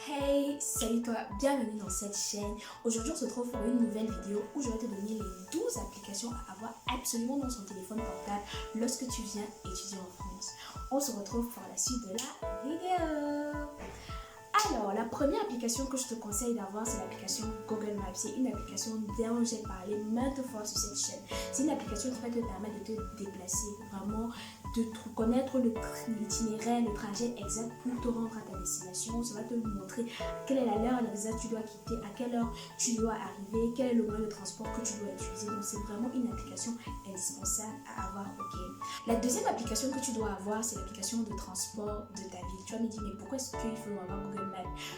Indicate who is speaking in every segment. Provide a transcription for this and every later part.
Speaker 1: Hey, salut toi, bienvenue dans cette chaîne. Aujourd'hui on se retrouve pour une nouvelle vidéo où je vais te donner les 12 applications à avoir absolument dans son téléphone portable lorsque tu viens étudier en France. On se retrouve pour la suite de la vidéo. Alors, la première application que je te conseille d'avoir, c'est l'application Google Maps. C'est une application dont j'ai parlé maintes fois sur cette chaîne. C'est une application qui va te permettre de te déplacer, vraiment de connaître l'itinéraire, le trajet exact pour te rendre à ta destination. Ça va te montrer quelle est l'heure exacte que tu dois quitter, à quelle heure tu dois arriver, quel est le moyen de transport que tu dois utiliser. Donc, c'est vraiment une application indispensable à avoir. Ok. La deuxième application que tu dois avoir, c'est l'application de transport de ta ville. Tu vas me dire, mais pourquoi est-ce qu'il faut avoir Google Maps?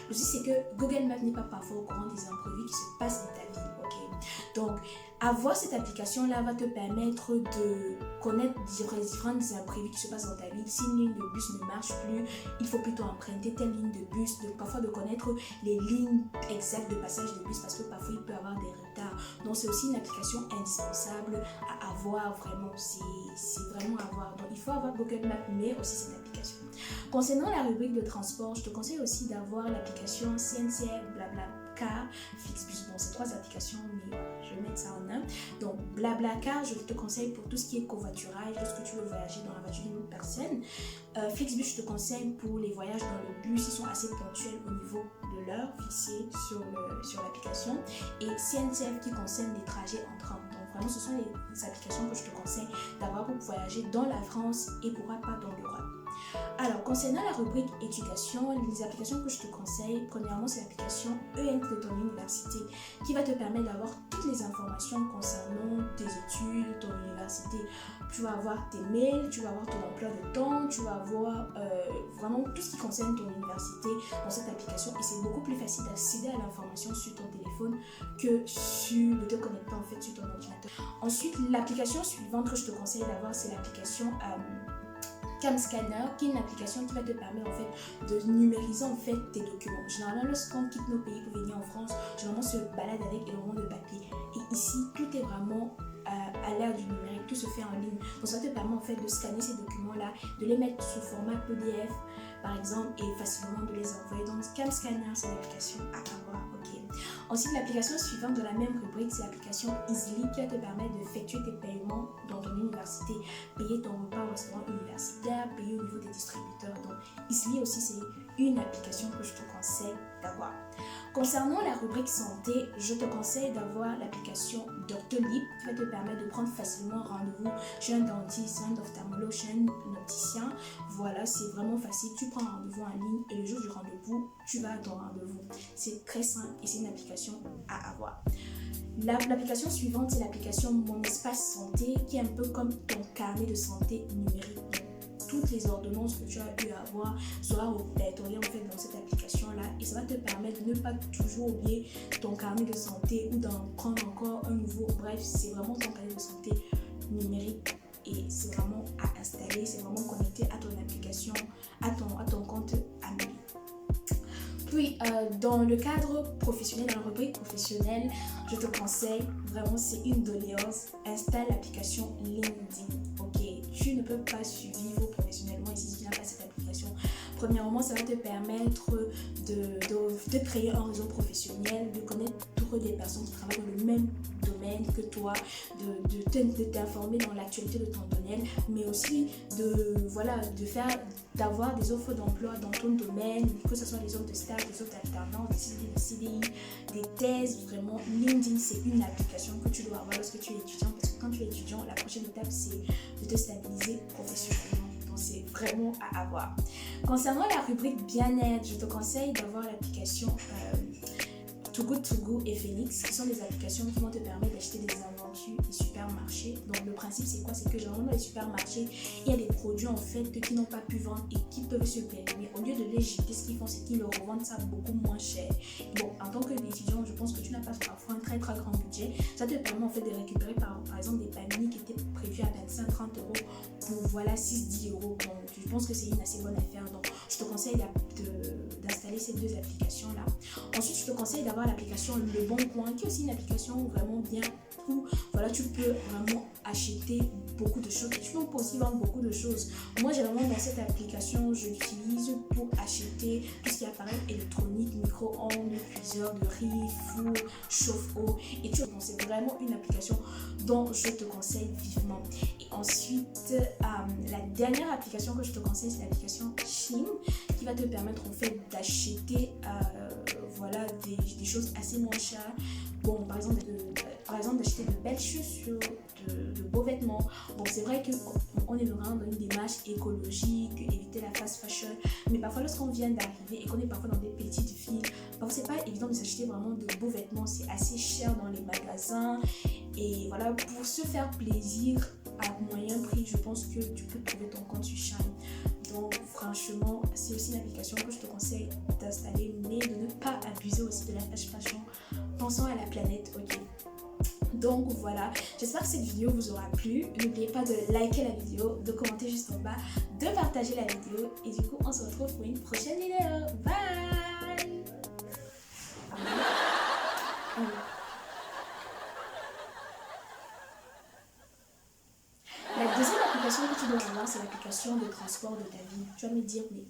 Speaker 1: Le souci, c'est que Google Maps n'est pas parfois au courant des imprévus qui se passent dans ta ville. Ok. Donc, avoir cette application-là va te permettre de connaître différents imprévus qui se passent dans ta ville. Si une ligne de bus ne marche plus, il faut plutôt emprunter telle ligne de bus. Parfois, de connaître les lignes exactes de passage de bus parce que parfois, il peut y avoir des retards. Donc, c'est aussi une application indispensable à avoir vraiment. C'est vraiment à avoir. Donc, il faut avoir Google Maps, mais aussi cette application. Concernant la rubrique de transport, je te conseille aussi d'avoir l'application SNCF, BlaBlaCar, Flixbus. Bon, c'est 3 applications, mais je vais mettre ça en un. Donc, BlaBlaCar, je te conseille pour tout ce qui est covoiturage, lorsque tu veux voyager dans la voiture d'une personne. Flixbus, je te conseille pour les voyages dans le bus, ils sont assez ponctuels au niveau de l'heure fixée sur l'application. Et CNCF qui concerne les trajets en train. Donc, vraiment, ce sont les applications que je te conseille d'avoir pour voyager dans la France et pourquoi pas dans l'Europe. Alors, concernant la rubrique éducation, les applications que je te conseille, premièrement, c'est l'application EN de ton université qui va te permettre d'avoir toutes les informations concernant tes études, ton université. Tu vas avoir tes mails, tu vas avoir ton emploi de temps, tu vas avoir vraiment tout ce qui concerne ton université dans cette application et c'est beaucoup plus facile d'accéder à l'information sur ton téléphone que de te connecter en fait sur ton ordinateur. Ensuite, l'application suivante que je te conseille d'avoir, c'est l'application CamScanner, qui est une application qui va te permettre en fait de numériser en fait tes documents. Généralement, lorsqu'on quitte nos pays pour venir en France, généralement on se balade avec énormément de papier. Et ici, tout est vraiment à l'ère du numérique, tout se fait en ligne. Donc ça te permet en fait de scanner ces documents-là, de les mettre sous format PDF par exemple et facilement de les envoyer. Donc CamScanner, c'est une application à avoir. Ok. Ensuite, l'application suivante de la même rubrique, c'est l'application Easily qui va te permettre d'effectuer tes paiements dans ton université, payer ton repas au restaurant universitaire, payer au niveau des distributeurs. Donc Easily aussi, c'est une application que je te conseille d'avoir. Concernant la rubrique santé, je te conseille d'avoir l'application Doctolib qui va te permettre de prendre facilement rendez-vous chez un dentiste, un ophtalmologue, chez un opticien. Voilà, c'est vraiment facile. Tu prends un rendez-vous en ligne et le jour du rendez-vous, tu vas à ton rendez-vous. C'est très simple et c'est une application à avoir. L'application suivante, c'est l'application Mon Espace Santé qui est un peu comme ton carnet de santé numérique. Toutes les ordonnances que tu as pu avoir seront répertoriées en fait dans cette application-là et ça va te permettre de ne pas toujours oublier ton carnet de santé ou d'en prendre encore un nouveau. Bref, c'est vraiment ton carnet de santé numérique et c'est vraiment à installer, c'est vraiment connecté à ton application, à ton compte Amélie. Puis, dans le cadre professionnel, dans la rubrique professionnelle, je te conseille, vraiment c'est une doléance, installe l'application LinkedIn. Ok, tu ne peux pas survivre professionnellement ici si tu n'as pas cette application. Premièrement, ça va te permettre de créer un réseau professionnel, de connaître des personnes qui travaillent dans le même domaine que toi, de t'informer dans l'actualité de ton domaine, mais aussi d'avoir des offres d'emploi dans ton domaine, que ce soit des offres de stage, des offres d'alternance, des CDI, des thèses. Vraiment, LinkedIn, c'est une application que tu dois avoir lorsque tu es étudiant, parce que quand tu es étudiant, la prochaine étape, c'est de te stabiliser professionnellement. Donc, c'est vraiment à avoir. Concernant la rubrique bien-être, je te conseille d'avoir l'application Too Good To Go et Phoenix, qui sont des applications qui vont te permettre d'acheter des invendus des supermarchés. Donc le principe c'est quoi? C'est que généralement dans les supermarchés, il y a des produits en fait qui n'ont pas pu vendre et qui peuvent se périmer. Au lieu de les jeter, ce qu'ils font c'est qu'ils le revendent ça beaucoup moins cher. Bon, en tant qu'étudiant, je pense que tu n'as pas parfois un très très grand budget. Ça te permet en fait de récupérer par exemple des paniers qui étaient prévus à 25-30 euros pour voilà 6-10 euros. Donc je pense que c'est une assez bonne affaire. Donc je te conseille d'installer ces 2 applications là. Ensuite, je te conseille d'avoir l'application Le Bon Coin, qui est aussi une application vraiment bien où voilà, tu peux vraiment acheter beaucoup de choses et tu peux aussi vendre beaucoup de choses. Moi, généralement, dans cette application, je l'utilise pour acheter tout ce qui est appareil électronique, micro-ondes, cuiseur de riz, four, chauffe-eau. Et c'est vraiment une application dont je te conseille vivement. Et ensuite, la dernière application que je te conseille, c'est l'application Shein qui va te permettre en fait d'acheter voilà, des choses assez moins chères. Bon, par exemple d'acheter de belles chaussures, de beaux vêtements. Bon, c'est vrai qu'on est vraiment dans une démarche écologique, éviter la fast fashion, mais parfois lorsqu'on vient d'arriver et qu'on est parfois dans des petites villes, parfois c'est pas évident de s'acheter vraiment de beaux vêtements, c'est assez cher dans les magasins. Et voilà, pour se faire plaisir à moyen prix, je pense que tu peux trouver ton compte sur Shein. Donc franchement, c'est aussi une application que je te conseille d'installer, mais de ne pas abuser aussi de la fast fashion. Pensons à la planète, ok? Donc voilà, j'espère que cette vidéo vous aura plu. N'oubliez pas de liker la vidéo, de commenter juste en bas, de partager la vidéo. Et du coup, on se retrouve pour une prochaine vidéo. Bye! La deuxième application que tu dois avoir, c'est l'application de transport de ta vie. Tu vas me dire, mais